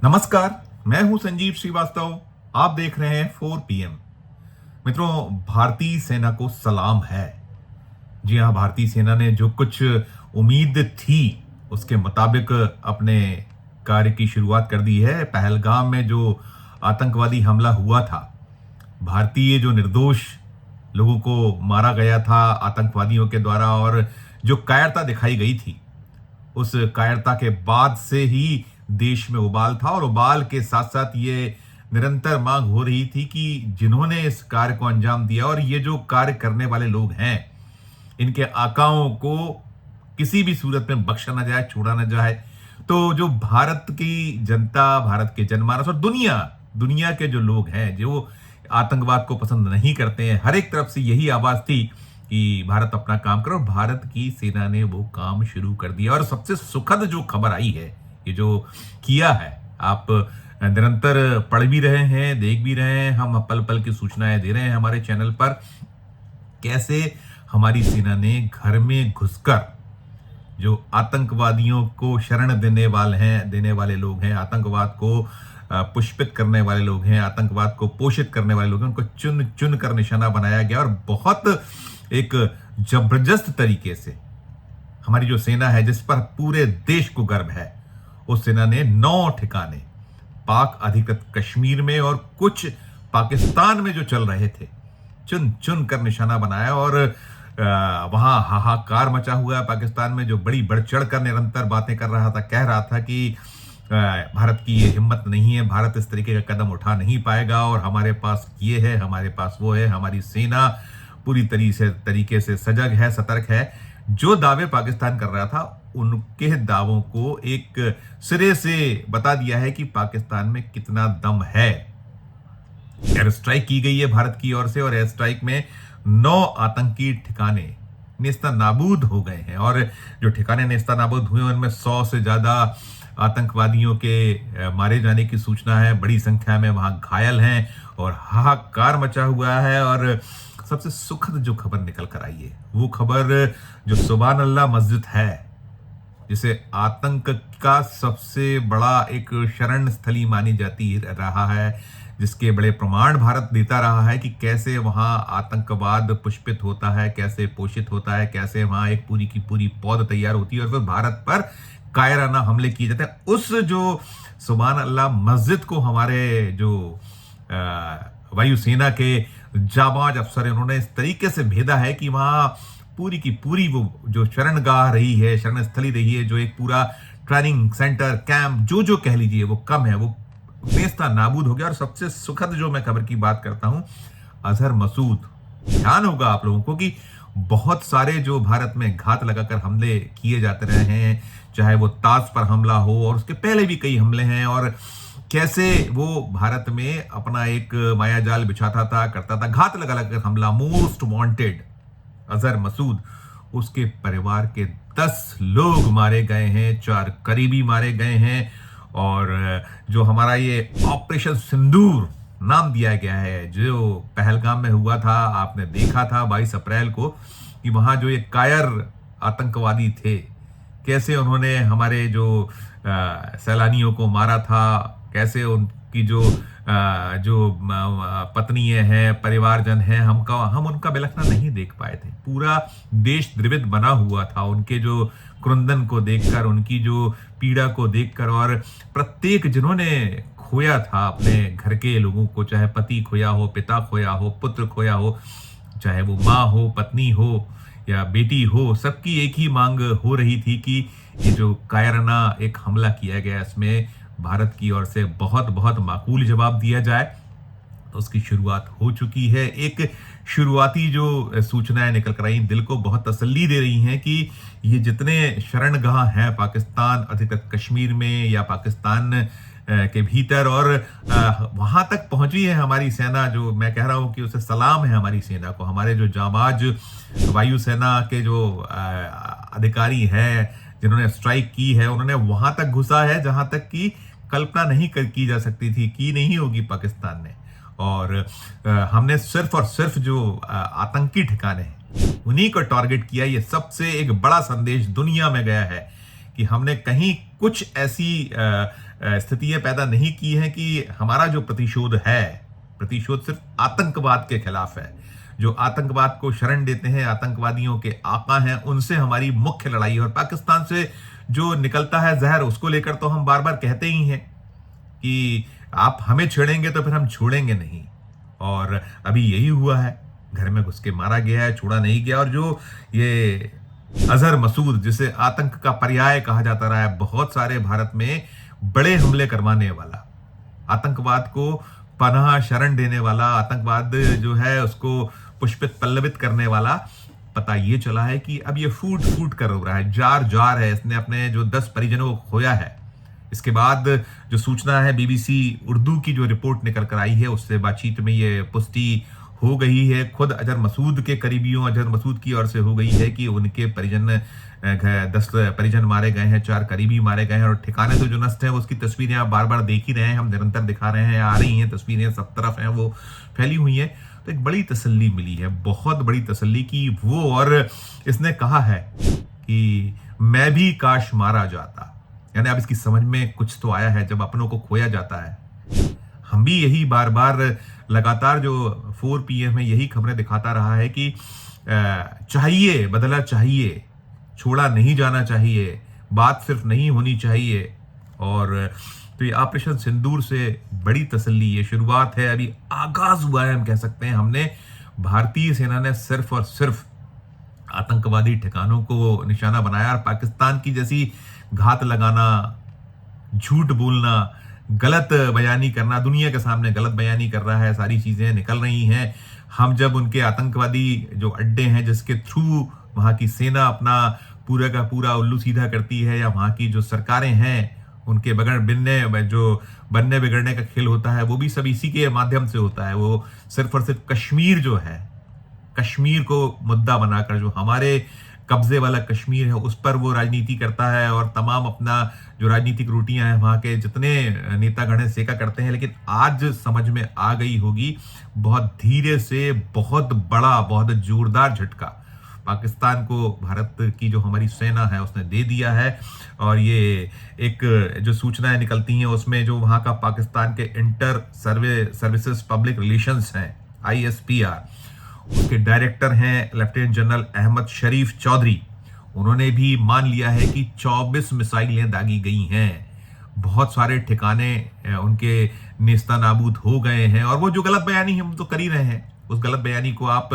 नमस्कार, मैं हूं संजीव श्रीवास्तव। आप देख रहे हैं 4 PM। मित्रों, भारतीय सेना को सलाम है। जी हां, भारतीय सेना ने जो कुछ उम्मीद थी उसके मुताबिक अपने कार्य की शुरुआत कर दी है। पहलगाम में जो आतंकवादी हमला हुआ था, भारतीय जो निर्दोष लोगों को मारा गया था आतंकवादियों के द्वारा, और जो कायरता दिखाई गई थी, उस कायरता के बाद से ही देश में उबाल था। और उबाल के साथ साथ ये निरंतर मांग हो रही थी कि जिन्होंने इस कार्य को अंजाम दिया और ये जो कार्य करने वाले लोग हैं, इनके आकाओं को किसी भी सूरत में बख्शा ना जाए, छोड़ा ना जाए। तो जो भारत की जनता, भारत के जनमानस और दुनिया के जो लोग हैं जो आतंकवाद को पसंद नहीं करते हैं, हर एक तरफ से यही आवाज थी कि भारत अपना काम करो। भारत की सेना ने वो काम शुरू कर दिया। और सबसे सुखद जो खबर आई है, ये जो किया है, आप निरंतर पढ़ भी रहे हैं, देख भी रहे हैं, हम पल पल की सूचनाएं दे रहे हैं हमारे चैनल पर, कैसे हमारी सेना ने घर में घुसकर जो आतंकवादियों को शरण देने वाले लोग हैं, आतंकवाद को पुष्पित करने वाले लोग हैं, आतंकवाद को पोषित करने वाले लोग हैं, उनको चुन चुन कर निशाना बनाया गया। और बहुत एक जबरदस्त तरीके से हमारी जो सेना है, जिस पर पूरे देश को गर्व है, उस सेना ने 9 ठिकाने पाक अधिकृत कश्मीर में और कुछ पाकिस्तान में जो चल रहे थे, चुन चुन कर निशाना बनाया। और वहां हाहाकार मचा हुआ है पाकिस्तान में, जो बड़ी बढ़ चढ़ कर निरंतर बातें कर रहा था, कह रहा था कि भारत की ये हिम्मत नहीं है, भारत इस तरीके का कदम उठा नहीं पाएगा, और हमारे पास ये है, हमारे पास वो है, हमारी सेना पूरी तरीके से सजग है, सतर्क है। जो दावे पाकिस्तान कर रहा था, उनके दावों को एक सिरे से बता दिया है कि पाकिस्तान में कितना दम है। एयर स्ट्राइक की गई है भारत की ओर से, और एयर स्ट्राइक में 9 आतंकी ठिकाने नेस्ता नाबूद हो गए हैं। और जो ठिकाने नेस्ता नाबूद हुए, उनमें 100 से ज्यादा आतंकवादियों के मारे जाने की सूचना है। बड़ी संख्या में वहां घायल हैं और हाहाकार मचा हुआ है। और सबसे सुखद जो खबर निकल कर आई है, वो खबर जो सुभान अल्लाह मस्जिद है, जिसे आतंक का सबसे बड़ा एक शरण स्थली मानी जाती रहा है, जिसके बड़े प्रमाण भारत देता रहा है कि कैसे वहां आतंकवाद पुष्पित होता है, कैसे पोषित होता है, कैसे वहां एक पूरी की पूरी पौध तैयार होती है और फिर भारत पर कायराना हमले किए जाते हैं। उस जो सुभान अल्लाह मस्जिद को हमारे जो वायुसेना के जाबाज अफसर हैं, उन्होंने इस तरीके से भेदा है कि वहां पूरी की पूरी वो जो शरणगाह रही है, शरण स्थली रही है, जो एक पूरा ट्रेनिंग सेंटर, कैंप, जो कह लीजिए, वो कम है, वो नेस्ता नाबूद हो गया। और सबसे सुखद जो मैं खबर की बात करता हूं, अजहर मसूद, ध्यान होगा आप लोगों को कि बहुत सारे जो भारत में घात लगाकर हमले किए जाते रहे हैं, चाहे वो ताज पर हमला हो और उसके पहले भी कई हमले हैं, और कैसे वो भारत में अपना एक मायाजाल बिछाता था, करता था, घात लगा लगाकर हमला। मोस्ट वांटेड अजहर मसूद, उसके परिवार के 10 लोग मारे गए हैं, 4 करीबी मारे गए हैं। और जो हमारा ये ऑपरेशन सिंदूर नाम दिया गया है, जो पहलगाम में हुआ था, आपने देखा था 22 अप्रैल को कि वहां जो ये कायर आतंकवादी थे, कैसे उन्होंने हमारे जो सैलानियों को मारा था, कैसे उनकी जो पत्नी हैं, परिवारजन हैं, हम उनका बिलखना नहीं देख पाए थे। पूरा देश द्रवित बना हुआ था उनके जो क्रुंदन को देखकर, उनकी जो पीड़ा को देखकर। और प्रत्येक जिन्होंने खोया था अपने घर के लोगों को, चाहे पति खोया हो, पिता खोया हो, पुत्र खोया हो, चाहे वो माँ हो, पत्नी हो या बेटी हो, सबकी एक ही मांग हो रही थी कि ये जो कायराना एक हमला किया गया, इसमें भारत की ओर से बहुत बहुत माकूल जवाब दिया जाए। तो उसकी शुरुआत हो चुकी है। एक शुरुआती जो सूचनाएं निकल कर आई, दिल को बहुत तसल्ली दे रही हैं कि ये जितने शरणगाह हैं पाकिस्तान अधिकृत कश्मीर में या पाकिस्तान के भीतर, और वहां तक पहुंची है हमारी सेना, जो मैं कह रहा हूं कि उसे सलाम है हमारी सेना को। हमारे जो जाबाज वायुसेना के जो अधिकारी हैं, जिन्होंने स्ट्राइक की है, उन्होंने वहां तक घुसा है जहां तक कि कल्पना नहीं की जा सकती थी, की नहीं होगी पाकिस्तान ने। और हमने सिर्फ और सिर्फ जो आतंकी ठिकाने हैं, उन्हीं को टारगेट किया। ये सबसे एक बड़ा संदेश दुनिया में गया है कि हमने कहीं कुछ ऐसी स्थितियां पैदा नहीं की हैं कि हमारा जो प्रतिशोध है, प्रतिशोध सिर्फ आतंकवाद के खिलाफ है। जो आतंकवाद को शरण देते हैं, आतंकवादियों के आका हैं, उनसे हमारी मुख्य लड़ाई है। और पाकिस्तान से जो निकलता है जहर, उसको लेकर तो हम बार बार कहते ही हैं कि आप हमें छेड़ेंगे तो फिर हम छोड़ेंगे नहीं। और अभी यही हुआ है, घर में घुस के मारा गया है, छोड़ा नहीं गया। और जो ये अजहर मसूद, जिसे आतंक का पर्याय कहा जाता रहा है, बहुत सारे भारत में बड़े हमले करवाने वाला, आतंकवाद को पनाह शरण देने वाला, आतंकवाद जो है उसको पुष्पित पल्लवित करने वाला, पता ये चला है कि अब ये फूट फूट कर रो रहा है, जार जार है। इसने अपने जो 10 परिजनों को खोया है। इसके बाद जो सूचना है, बीबीसी उर्दू की जो रिपोर्ट निकल कर आई है, उससे बातचीत में ये पुष्टि हो गई है। खुद अजहर मसूद के करीबियों, अजहर मसूद की ओर से हो गई है कि उनके परिजन 10 परिजन मारे गए हैं, 4 करीबी मारे गए हैं। और ठिकाने तो जो नष्ट है, उसकी तस्वीरें आप बार बार देख ही रहे हैं, हम निरंतर दिखा रहे हैं, आ रही हैं तस्वीरें, सब तरफ हैं, वो फैली हुई हैं। तो एक बड़ी तसल्ली मिली है, बहुत बड़ी तसल्ली की वो। और इसने कहा है कि मैं भी काश मारा जाता। यानी अब इसकी समझ में कुछ तो आया है, जब अपनों को खोया जाता है। हम भी यही बार बार लगातार जो 4 PM में यही खबरें दिखाता रहा है कि चाहिए, बदला चाहिए, छोड़ा नहीं जाना चाहिए, बात सिर्फ नहीं होनी चाहिए। और तो ये ऑपरेशन सिंदूर से बड़ी तसल्ली, ये शुरुआत है, अभी आगाज हुआ है हम कह सकते हैं। हमने, भारतीय सेना ने सिर्फ और सिर्फ आतंकवादी ठिकानों को निशाना बनाया। और पाकिस्तान की जैसी घात लगाना, झूठ बोलना, गलत बयानी करना, दुनिया के सामने गलत बयानी कर रहा है, सारी चीजें निकल रही हैं। हम जब उनके आतंकवादी जो अड्डे हैं, जिसके थ्रू वहां की सेना अपना पूरा का पूरा उल्लू सीधा करती है, या वहां की जो सरकारें हैं उनके बनने बिगड़ने का खेल होता है, वो भी सब इसी के माध्यम से होता है। वो सिर्फ और सिर्फ कश्मीर जो है, कश्मीर को मुद्दा बनाकर, जो हमारे कब्जे वाला कश्मीर है, उस पर वो राजनीति करता है। और तमाम अपना जो राजनीतिक रोटियां हैं, वहां के जितने नेतागण हैं, सेका करते हैं। लेकिन आज समझ में आ गई होगी, बहुत धीरे से, बहुत बड़ा, बहुत जोरदार झटका पाकिस्तान को भारत की जो हमारी सेना है उसने दे दिया है। और ये एक जो सूचनाएं निकलती हैं, उसमें जो वहां का पाकिस्तान के इंटर सर्विसेज पब्लिक रिलेशंस हैं, ISPR, उसके डायरेक्टर हैं लेफ्टिनेंट जनरल अहमद शरीफ चौधरी। उन्होंने भी मान लिया है कि 24 मिसाइलें दागी गई हैं, बहुत सारे ठिकाने उनके नेस्ता नाबूद हो गए हैं। और वो जो गलत बयानी है हम तो कर ही रहे हैं, उस गलत बयानी को आप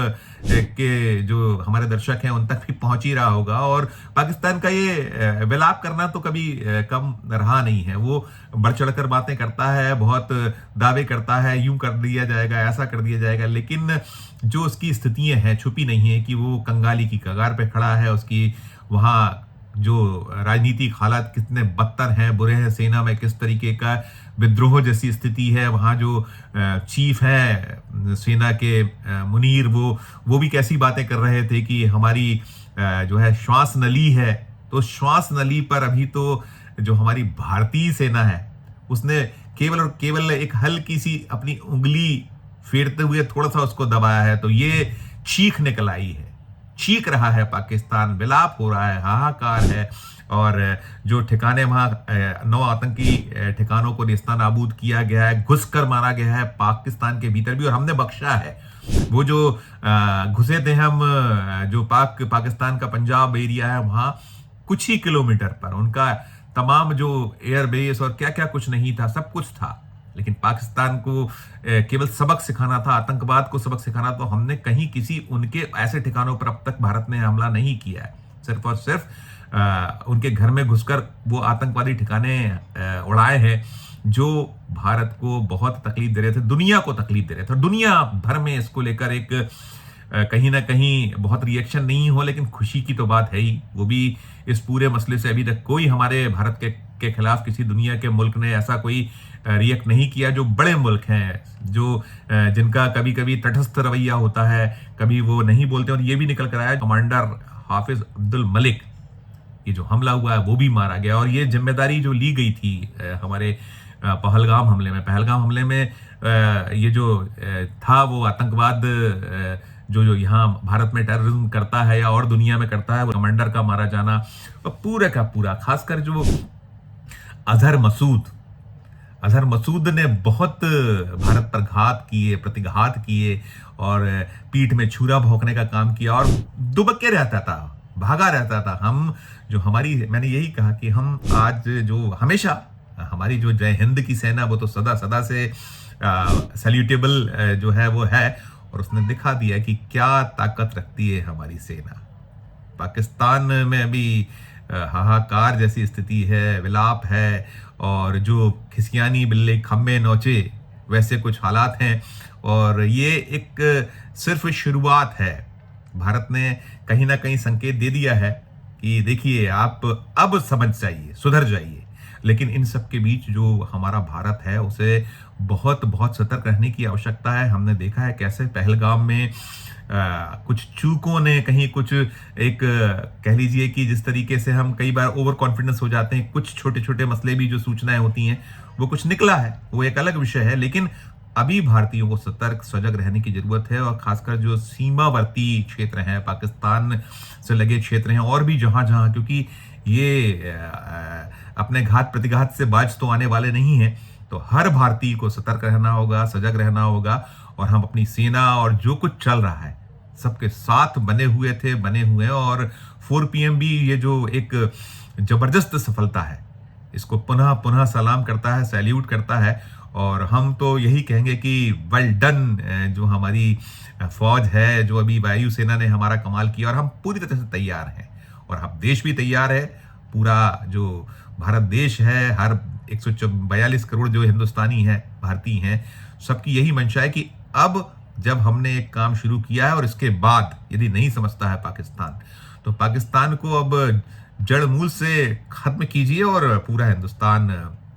के जो हमारे दर्शक हैं उन तक भी पहुंच ही रहा होगा। और पाकिस्तान का ये विलाप करना तो कभी कम रहा नहीं है। वो बढ़ चढ़कर बातें करता है, बहुत दावे करता है, यूं कर दिया जाएगा, ऐसा कर दिया जाएगा। लेकिन जो उसकी स्थितियां हैं, छुपी नहीं है कि वो कंगाली की कगार पे खड़ा है। उसकी वहाँ जो राजनीतिक हालात कितने बदतर हैं, बुरे हैं, सेना में किस तरीके का विद्रोह जैसी स्थिति है। वहाँ जो चीफ है सेना के मुनीर, वो भी कैसी बातें कर रहे थे कि हमारी जो है श्वास नली है। तो श्वास नली पर अभी तो जो हमारी भारतीय सेना है, उसने केवल और केवल एक हल्की सी अपनी उंगली फेरते हुए थोड़ा सा उसको दबाया है, तो ये चीख निकल आई है। चीख रहा है पाकिस्तान, विलाप हो रहा है, हाहाकार है। और जो ठिकाने वहां 9 आतंकी ठिकानों को नेस्ता नाबूद किया गया है, घुसकर मारा गया है पाकिस्तान के भीतर भी, और हमने बख्शा है। वो जो घुसे थे हम, जो पाकिस्तान का पंजाब एरिया है, वहां कुछ ही किलोमीटर पर उनका तमाम जो एयरबेस और क्या क्या कुछ नहीं था, सब कुछ था। लेकिन पाकिस्तान को केवल सबक सिखाना था, आतंकवाद को सबक सिखाना, तो हमने कहीं किसी उनके ऐसे ठिकानों पर अब तक भारत ने हमला नहीं किया है। सिर्फ और सिर्फ उनके घर में घुसकर वो आतंकवादी ठिकाने उड़ाए हैं, जो भारत को बहुत तकलीफ दे रहे थे, दुनिया को तकलीफ दे रहे थे। और दुनिया भर में इसको लेकर एक कहीं ना कहीं बहुत रिएक्शन नहीं हो, लेकिन खुशी की तो बात है ही। वो भी इस पूरे मसले से अभी तक कोई हमारे भारत के खिलाफ किसी दुनिया के मुल्क ने ऐसा कोई रिएक्ट नहीं किया। जो बड़े मुल्क हैं, जो जिनका कभी कभी तटस्थ रवैया होता है, कभी वो नहीं बोलते। और ये भी निकल कर आया, कमांडर हाफिज अब्दुल मलिक, ये जो हमला हुआ है वो भी मारा गया। और ये जिम्मेदारी जो ली गई थी हमारे पहलगाम हमले में ये जो था, वो आतंकवाद जो जो यहाँ भारत में टेररिज्म करता है या और दुनिया में करता है, वो कमांडर का मारा जाना, और पूरे का पूरा, खासकर जो अजहर मसूद ने बहुत भारत पर घात किए, प्रतिघात किए, और पीठ में छुरा भोंकने का काम किया, और दुबक के रहता था, भागा रहता था। मैंने यही कहा कि हम आज जो हमेशा हमारी जो जय हिंद की सेना, वो तो सदा सदा से सैल्यूटेबल जो है वो है, और उसने दिखा दिया कि क्या ताकत रखती है हमारी सेना। पाकिस्तान में अभी हाहाकार जैसी स्थिति है, विलाप है, और जो खिसियानी बिल्ले खम्बे नोचे वैसे कुछ हालात हैं, और ये एक सिर्फ शुरुआत है। भारत ने कहीं ना कहीं संकेत दे दिया है कि देखिए, आप अब समझ जाइए, सुधर जाइए। लेकिन इन सब के बीच जो हमारा भारत है, उसे बहुत बहुत सतर्क रहने की आवश्यकता है। हमने देखा है कैसे पहलगाम में कुछ चूकों ने कहीं कुछ एक कह लीजिए कि जिस तरीके से हम कई बार ओवर कॉन्फिडेंस हो जाते हैं, कुछ छोटे छोटे मसले भी जो सूचनाएं होती हैं वो कुछ निकला है, वो एक अलग विषय है। लेकिन अभी भारतीयों को सतर्क सजग रहने की जरूरत है, और खासकर जो सीमावर्ती क्षेत्र हैं, पाकिस्तान से लगे क्षेत्र हैं, और भी जहां जहां, क्योंकि ये अपने घात प्रतिघात से बाज तो आने वाले नहीं है, तो हर भारतीय को सतर्क रहना होगा, सजग रहना होगा। और हम अपनी सेना और जो कुछ चल रहा है सबके साथ बने हुए, और 4 PM भी ये जो एक जबरदस्त सफलता है, इसको पुनः पुनः सलाम करता है, सैल्यूट करता है। और हम तो यही कहेंगे कि वेल डन, जो हमारी फौज है, जो अभी वायुसेना ने हमारा कमाल किया, और हम पूरी तरह से तैयार हैं, और हम देश भी तैयार है। पूरा जो भारत देश है, हर 142 करोड़ जो हिंदुस्तानी हैं, भारतीय हैं, सबकी यही मंशा है कि अब जब हमने एक काम शुरू किया है, और इसके बाद यदि नहीं समझता है पाकिस्तान, तो पाकिस्तान को अब जड़ मूल से खत्म कीजिए। और पूरा हिंदुस्तान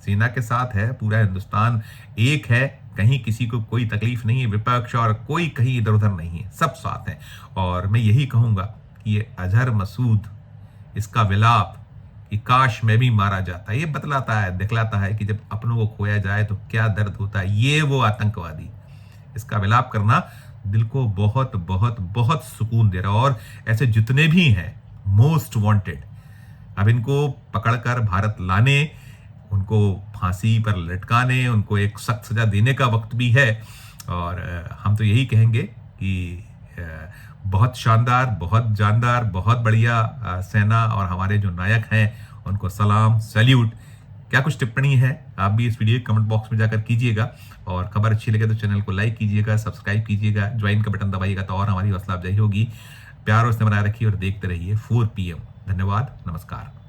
सेना के साथ है, पूरा हिंदुस्तान एक है, कहीं किसी को कोई तकलीफ नहीं है, विपक्ष और कोई कहीं इधर उधर नहीं है, सब साथ हैं। और मैं यही कहूंगा कि ये अजहर मसूद, इसका विलाप कि काश मैं भी मारा जाता, ये बतलाता है, दिखलाता है कि जब अपनों को खोया जाए तो क्या दर्द होता है। ये वो आतंकवादी, इसका विलाप करना दिल को बहुत बहुत बहुत सुकून दे रहा। और ऐसे जितने भी हैं मोस्ट वांटेड, अब इनको पकड़कर भारत लाने, उनको फांसी पर लटकाने, उनको एक सख्त सजा देने का वक्त भी है। और हम तो यही कहेंगे कि बहुत शानदार, बहुत जानदार, बहुत बढ़िया सेना और हमारे जो नायक हैं, उनको सलाम, सैल्यूट। क्या कुछ टिप्पणी है आप भी इस वीडियो कमेंट बॉक्स में जाकर कीजिएगा, और खबर अच्छी लगे तो चैनल को लाइक कीजिएगा, सब्सक्राइब कीजिएगा, ज्वाइन का बटन दबाइएगा तो और हमारी हौसला अफजाई होगी। प्यार और स्नेह बनाए रखिए और देखते रहिए 4 PM। धन्यवाद, नमस्कार।